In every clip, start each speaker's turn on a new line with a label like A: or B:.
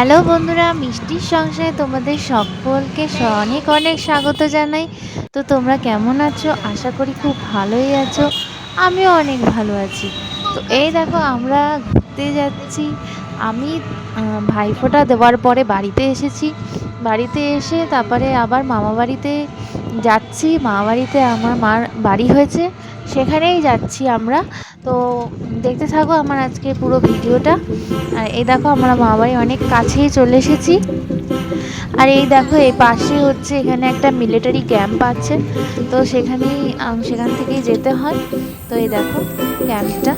A: Hello বন্ধুরা, মিষ্টির সংসারে তোমাদের সকলকে অনেক অনেক স্বাগত জানাই। তো তোমরা কেমন আছো? আশা করি খুব ভালোই আছো। আমিও অনেক ভালো আছি। তো এই দেখো আমরা ঘুরতে যাচ্ছি। আমি ভাইফোঁটা দেওয়ার পরে বাড়িতে এসেছি। বাড়িতে এসে তারপরে আবার মামা বাড়িতে যাচ্ছি। মামা বাড়িতে আমার মার বাড়ি হয়েছে, সেখানেই যাচ্ছি আমরা। তো দেখতে থাকো আমার আজকে পুরো ভিডিওটা। আর এই দেখো আমরা মামাবাড়ি অনেক কাছেই চলে এসেছি। আর এই দেখো এই পাশে হচ্ছে এখানে একটা মিলিটারি ক্যাম্প আছে, তো সেখান থেকেই যেতে হয়। তো এই দেখো ক্যাম্পটা।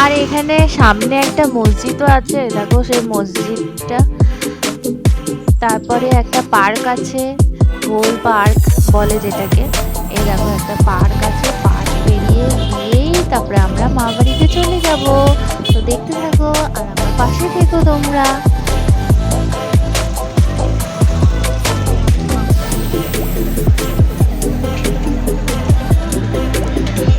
A: আর এখানে সামনে একটা মসজিদও আছে, দেখো সেই মসজিদটা। তারপরে একটা পার্ক আছে, গোল পার্ক বলে যেটাকে। এই দেখো একটা পার্ক আছে, পার্ক পেরিয়ে গিয়েই তারপরে আমরা মা বাড়িতে চলে যাব। তো দেখতে থাকো আর আমার পাশে থেকো তোমরা।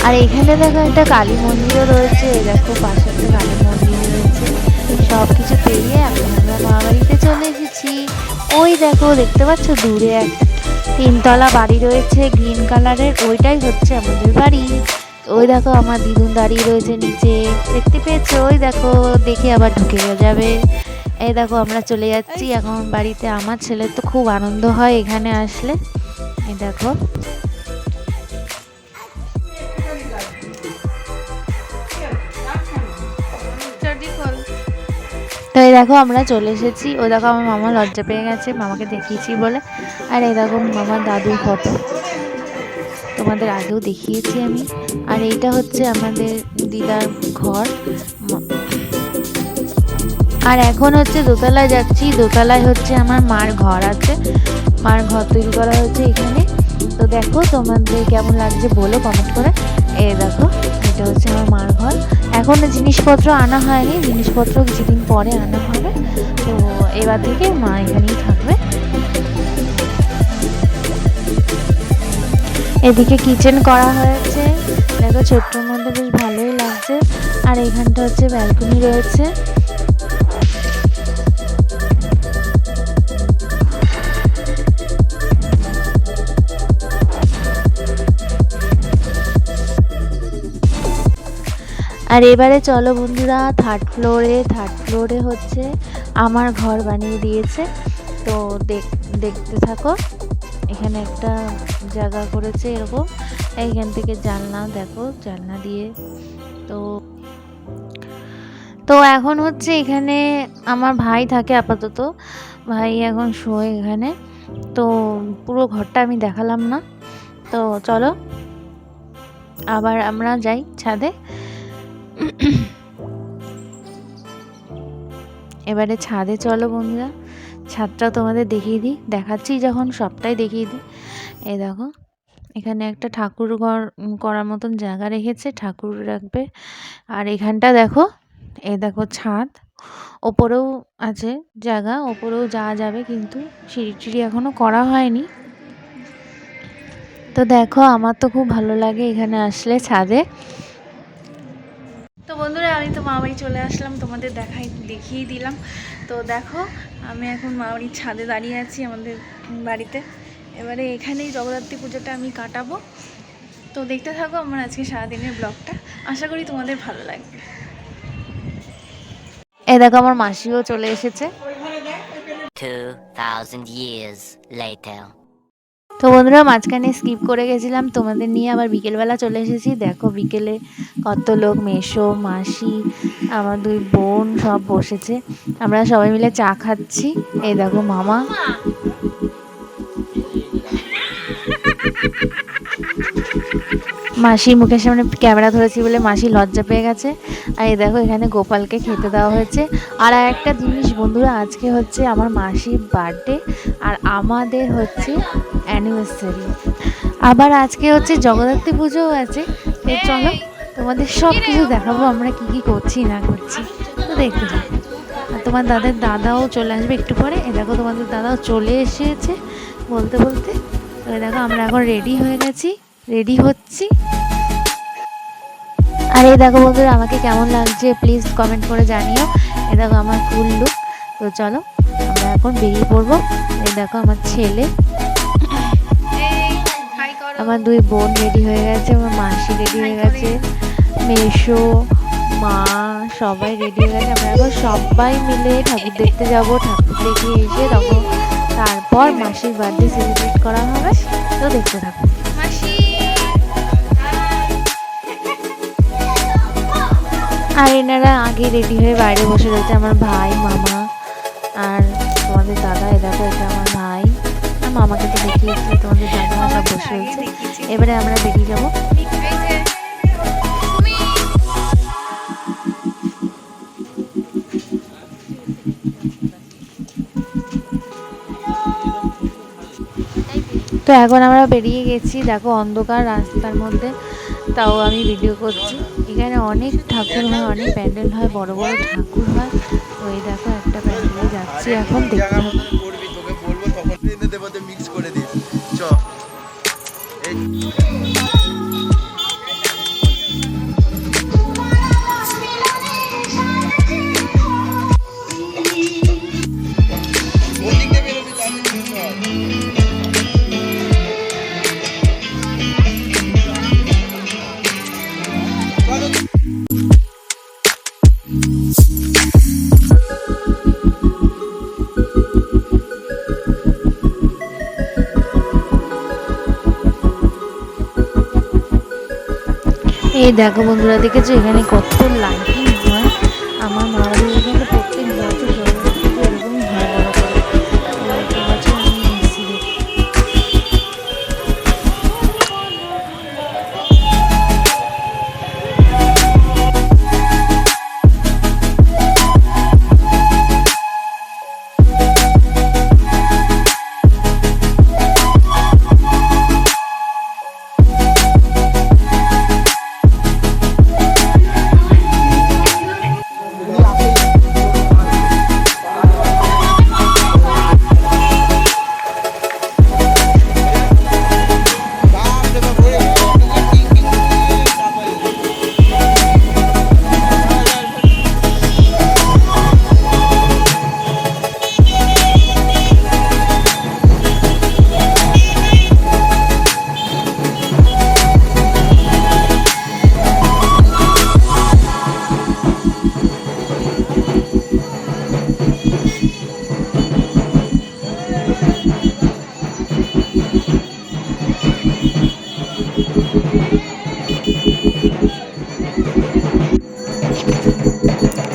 A: আর এখানে দেখো একটা কালী মন্দিরও রয়েছে। এই দেখো পাশে একটা কালী মন্দির রয়েছে। সব কিছু পেরিয়ে এখন আমরা মা বাড়িতে চলে এসেছি। ওই দেখো দেখতে পাচ্ছ দূরে একটা 3 তলা বাড়ি রয়েছে গ্রিন কালারের, ওইটাই হচ্ছে আমাদের বাড়ি। ওই দেখো আমার দিদুন দাঁড়িয়ে রয়েছে নিচে, দেখতে পেয়েছো? ওই দেখো দেখে আবার ঢুকে যাবে। এই দেখো আমরা চলে যাচ্ছি এখন বাড়িতে। আমার ছেলের তো খুব আনন্দ হয় এখানে আসলে। এই দেখো তো এই দেখো আমরা চলে এসেছি। ও দেখো আমার মামা লজ্জা পেয়ে গেছে মামাকে দেখিয়েছি বলে। আর এই দেখো মামার দাদুর ফটো, তোমাদের আগেও দেখিয়েছি আমি। আর এইটা হচ্ছে আমাদের দিদার ঘর। আর এখন হচ্ছে দোতলায় যাচ্ছি। দোতলায় হচ্ছে আমার মার ঘর আছে, মার ঘর তৈরি করা হয়েছে এখানে। তো দেখো তোমাদের কেমন লাগছে বলো কমেন্ট করে। এই দেখো এটা হচ্ছে আমার মার ঘর। এখনো জিনিসপত্র আনা হয়নি, জিনিসপত্র কিছুদিন পরে আনা হবে। তো এবার থেকে মা এখানেই থাকবে। এদিকে কিচেন করা হয়েছে, দেখো ছোট্টর মধ্যে বেশ ভালোই লাগছে। আর এখানটা হচ্ছে ব্যালকনি রয়েছে। আর এবারে চলো বন্ধুরা থার্ড ফ্লোরে হচ্ছে আমার ঘর বানিয়ে দিয়েছে। তো দেখতে থাকো। এখানে একটা জায়গা করেছে এরকম, এইখান থেকে জানলা, দেখো জানলা দিয়ে। তো তো এখন হচ্ছে এখানে আমার ভাই থাকে আপাতত, ভাই এখন শোয় এখানে। তো পুরো ঘরটা আমি দেখালাম না। তো চলো আবার আমরা যাই ছাদে। এবারে ছাদে চলো বন্ধুরা, ছাদটা তোমাদের দেখিয়ে দিই, দেখাচ্ছি যখন সবটাই দেখিয়ে দিই। এই দেখো এখানে একটা ঠাকুর ঘর করার মতন জায়গা রেখেছে, ঠাকুর রাখবে। আর এখানটা দেখো, এই দেখো ছাদ, ওপরেও আছে জায়গা, ওপরেও যাওয়া যাবে, কিন্তু সিঁড়ি টিড়ি এখনো করা হয়নি। তো দেখো আমার তো খুব ভালো লাগে এখানে আসলে ছাদে। তো বন্ধুরা আমি তো মামাবাড়ি চলে আসলাম, তোমাদের দেখিয়ে দিলাম। তো দেখো আমি এখন মামাবাড়ির ছাদে দাঁড়িয়ে আছি আমাদের বাড়িতে। এবারে এখানেই জগদ্ধাত্রী পুজোটা আমি কাটাবো। তো দেখতে থাকো আমার আজকে সারাদিনের ব্লগটা, আশা করি তোমাদের ভালো লাগবে। এই দেখো আমার মাসিও চলে এসেছে।
B: 2000 years later.
A: তো বন্ধুরা মাঝখানে স্কিপ করে গেছিলাম, তোমাদের নিয়ে আবার বিকেলবেলা চলে এসেছি। দেখো বিকেলে কত লোক, মেসো মাসি আমার 2 বোন সব বসেছে, আমরা সবাই মিলে চা খাচ্ছি। এই দেখো মামা, মাসির মুখের সামনে ক্যামেরা ধরেছি বলে মাসি লজ্জা পেয়ে গেছে। আর এই দেখো এখানে গোপালকে খেতে দেওয়া হয়েছে। আর একটা জিনিস বন্ধুরা, আজকে হচ্ছে আমার মাসির বার্থডে আর আমাদের হচ্ছে অ্যানিভার্সারি। আবার আজকে হচ্ছে জগদ্ধাত্রী পুজোও আছে। তো চলো তোমাদের সব কিছু দেখাবো আমরা কি কি করছি না করছি, তো দেখতে থাকো। আর তোমার দাদাও চলে আসবে একটু পরে। এ দেখো তোমাদের দাদাও চলে এসেছে বলতে বলতে। তো দেখো আমরা এখন রেডি হয়ে গেছি, রেডি হচ্ছি। আর এই দেখো বন্ধুরা, আমাকে কেমন লাগছে প্লিজ কমেন্ট করে জানিও। এই দেখো আমার ফুল লুক। তো চলো আমরা এখন বেরিয়ে পড়বো। এই দেখো আমার ছেলে, আমার দুই বোন রেডি হয়ে গেছে, আমার মাসি রেডি হয়ে গেছে, মেসো, মা সবাই রেডি হয়ে গেছে। আমরা এখন সবাই মিলে ঠাকুর দেখতে যাব। ঠাকুর দেখে এসে তখন তারপর মাসির বার্থডে সেলিব্রেট করা হবে। তো দেখতে থাকো। আর এনারা আগে রেডি হয়ে বাইরে বসে রয়েছে, আমার ভাই, মামা আর তোমাদের দাদা। এ দেখো এটা আমার ভাই আর মামাকে তো দেখিয়েছি, তোমাদের দাদা সব বসে রয়েছে। এবারে আমরা বেরিয়ে যাবো। তো এখন আমরা বেরিয়ে গেছি, দেখো অন্ধকার রাস্তার মধ্যে, তাও আমি ভিডিও করছি। এখানে অনেক ঠাকুর হয়, অনেক প্যান্ডেল হয়, বড় বড় ঠাকুর হয়। তো এই দেখো একটা প্যান্ডেলে যাচ্ছি এখন, দেখতে হবে। এই দেখো বন্ধুরা, দেখেছো এখানে কত লাইটিং হয়। আমার মা বাড়ির এখানে প্রত্যেক বছর জগন্নাথ পুজো এরকমই হয় বড় করে। তো এবছর আমি এসেছি দেখতে।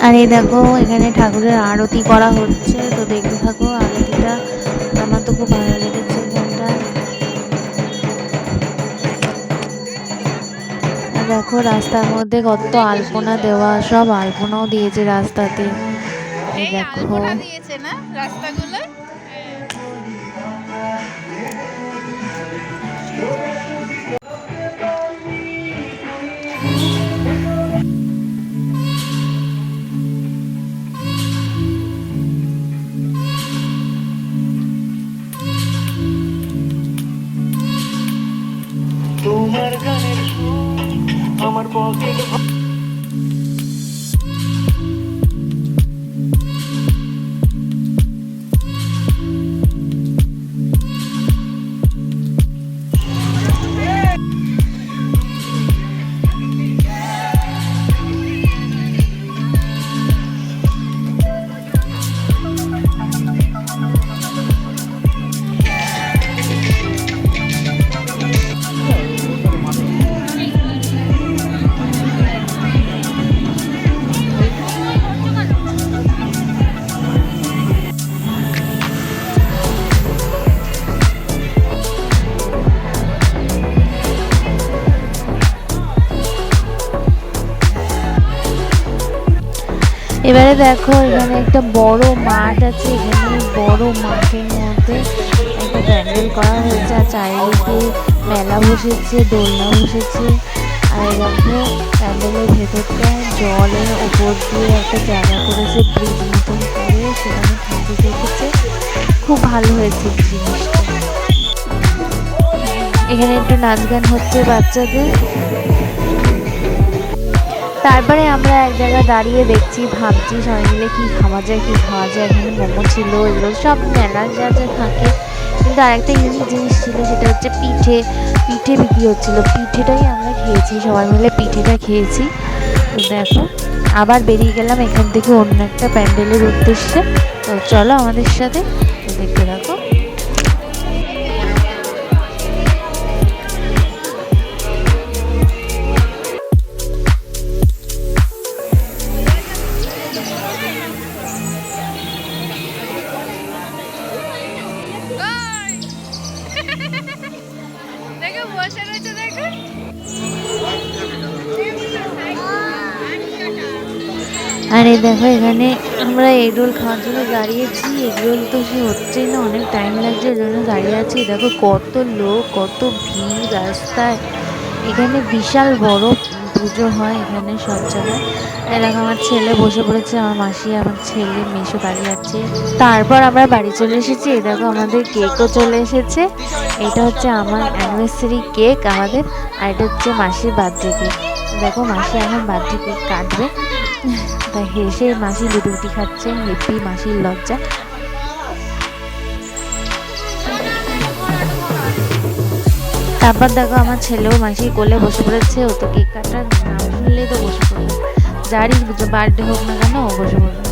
A: আর এই দেখো এখানে ঠাকুরের আরতি করা হচ্ছে, তো দেখতে থাকো আরতিটা। আমার তো খুব ভালো লেগেছে এখানটা। আর দেখো রাস্তার মধ্যে কত আলপনা দেওয়া, সব আলপনাও দিয়েছে রাস্তাতে। এই দেখো
C: দিয়েছে না রাস্তাগুলো।
D: তোমার গানের আমার পকেট
A: এবারে দেখো এখানে একটা বড় মাঠ আছে, এখানে বড় মাঠের মধ্যে একটা প্যান্ডেল করা হয়েছে, আর চারিদিকে মেলা বসেছে, দোলনা বসেছে। আর দেখো প্যান্ডেলের ভেতরটা জলের ওপর দিয়ে একটা জায়গা করেছে, ব্রিজ মতন করে, সেখানে ঠাকুর রেখেছে। খুব ভালো হয়েছে জিনিসটা। এখানে একটু নাচ গান হচ্ছে বাচ্চাদের। তারপরে আমরা এক জায়গায় দাঁড়িয়ে দেখছি, ভাবছি সবাই মিলে কী খাওয়া যায় কী খাওয়া যায়। এখানে মোমো ছিল, এগুলো সব মেলার যা যা থাকে। কিন্তু আরেকটা ইউনিক জিনিস ছিল, সেটা হচ্ছে পিঠে বিক্রি হচ্ছিলো। পিঠেটাই আমরা খেয়েছি, সবাই মিলে পিঠেটা খেয়েছি। তো দেখো, আবার বেরিয়ে গেলাম এখান থেকে অন্য একটা প্যান্ডেলের উদ্দেশ্যে। তো চলো আমাদের সাথে, তো দেখতে থাকো।
C: দেখো বসে রয়েছে, দেখো।
A: আর এই দেখো, এখানে আমরা এগরোল খাওয়ার জন্য দাঁড়িয়েছি। এগরোল তো সে হচ্ছেই না, অনেক টাইম লাগছে, ওই জন্য দাঁড়িয়ে আছি। দেখো কত লোক, কত ভিড় রাস্তায়। এখানে বিশাল বড় পুজো হয় এখানে সব জায়গায়। এরকম আমার ছেলে বসে পড়েছে, আমার মাসি, আমার ছেলে, মেসো দাঁড়িয়ে আছে। তারপর আমরা বাড়ি চলে এসেছি। এই দেখো আমাদের কেকও চলে এসেছে। এটা হচ্ছে আমার অ্যানিভার্সারি কেক আমাদের, আর এটা হচ্ছে মাসির বার্থডে কেক। দেখো মাসি এখন বার্থডে কেক কাটবে। তাই হেসে মাসি লুডুটি খাচ্ছে, হেপি মাসির লজ্জা। তারপর দেখো আমার ছেলেও মাসির কোলে বসে পড়েছে। ও তো কেক কাটার নাম শুনলেই তো বসে পড়বে, যারই বার্থডে হোক না কেন ও বসে পড়বে।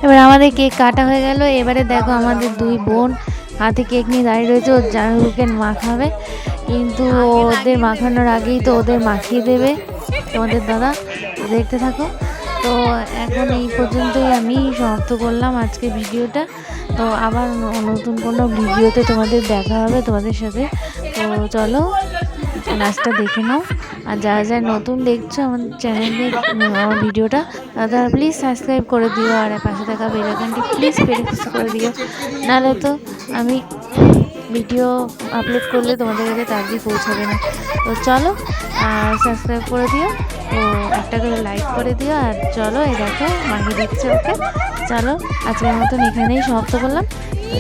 A: এবার আমাদের কেক কাটা হয়ে গেল। এবারে দেখো আমাদের দুই বোন হাতে কেক নিয়ে দাঁড়িয়ে রয়েছে, ওর জামাইবাবুকে মাখাবে। কিন্তু ওদের মাখানোর আগেই তো ওদের মাখিয়ে দেবে তোমাদের দাদা। দেখতে থাকো। তো এখন এই পর্যন্তই আমি সমাপ্ত করলাম আজকে ভিডিওটা। তো আবার নতুন কোনো ভিডিওতে তোমাদের দেখা হবে তোমাদের সাথে। তো চলো লাস্টটা দেখে নাও। আর যারা যারা নতুন দেখছো আমার চ্যানেলে আমার ভিডিওটা, তারা প্লিজ সাবস্ক্রাইব করে দিও, আর পাশে থাকা বেল আইকনটি প্লিজ প্রেস করে দিও। নাহলে তো আমি ভিডিও আপলোড করলে তোমাদের কাছে তাড়াতাড়ি পৌঁছাবে না। তো চলো আর সাবস্ক্রাইব করে দিও, তো একটা করে লাইক করে দিও। আর চলো এই দেখো মাগি দিচ্ছে ওকে। চলো আজকের মতন এখানেই সমাপ্ত করলাম।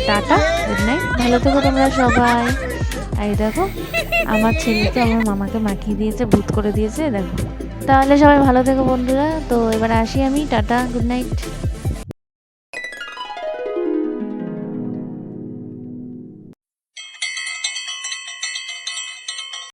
A: টাটা, গুড নাইট, ভালো থেকো তোমরা সবাই। আর এই দেখো আমার ছেলেকে আমার মামাকে মাখিয়ে দিয়েছে, ভূত করে দিয়েছে দেখো। তাহলে সবাই ভালো থেকো বন্ধুরা। তো এবার আসি আমি, টাটা, গুড নাইট।